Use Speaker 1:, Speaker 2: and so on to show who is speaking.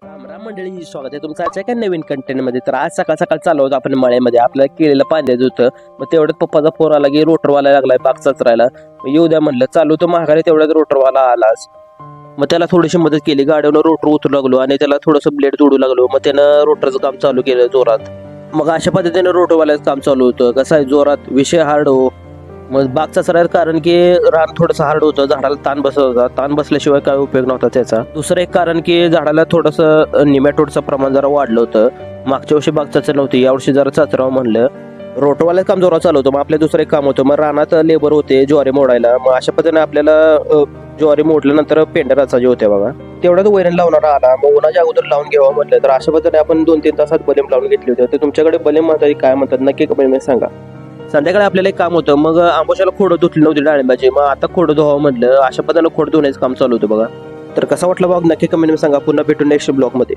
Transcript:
Speaker 1: राम राम मंडळी, स्वागत आहे तुमचं आजच्या एका नवीन कंटेंटमध्ये. तर आज सकाळ सकाळ चालू होतं आपण मळ्यामध्ये, आपल्याला केलेलं पाण्याचं होतं. मग तेवढ्यात पप्पाचा फोन आला की रोटरवाला लागलाय बाग चचरायला. मग येऊ द्या म्हणलं, चालू तर महागारी तेवढ्यात रोटरवाला आलाच. मग त्याला थोडीशी मदत केली, गाडीवर रोटर उतरू लागलो आणि त्याला थोडंसं ब्लेड जोडू लागलो. मग त्यानं रोटरचं काम चालू केलं जोरात. मग अशा पद्धतीने रोटरवाल्याचं काम चालू होतं. कसं आहे, जोरात विषय हार्ड हो. मग बाग चचरायचं कारण की रान थोडंसं हार्ड होतं, झाडाला ताण बसत होता. ताण बसल्याशिवाय काय उपयोग नव्हता त्याचा. दुसरं एक कारण की झाडाला थोडंसं निमॅटोडचं प्रमाण जरा वाढलं होतं. मागच्या वर्षी बाग चचर नव्हती, यावर्षी जरा चचरावं म्हणलं. रोटरवाल्याचं काम जोरात चालू होतं. मग आपल्या दुसरं एक काम होतं, मग रानात लेबर होते ज्वारी मोडायला. मग अशा पद्धतीने आपल्याला ज्वारी मोडल्यानंतर पेंढर रचायचे होते बघा. तेवढ्यात वैरण लावणारा आला. मग उन्हाच्या अगोदर लावून घ्यावं म्हटलं. तर अशा पद्धतीने आपण 2-3 तासात बलेम लावून घेतले होते. तर तुमच्याकडे बलेम म्हणतात काय म्हणतात नक्की कमेंटमध्ये सांगा. संध्याकाळी आपल्याला एक काम होतं. मग आंबोशाला खोडं धुतली नव्हती डाळिंबाची. मग आता खोडं धुवावं म्हटलं. अशा पद्धतीने खोडं धुण्याचं काम चालू होतं बघा. तर कसा वाटलं बघ नक्की कमेंटमध्ये सांगा. पुन्हा भेटून नेक्स्ट ब्लॉगमध्ये.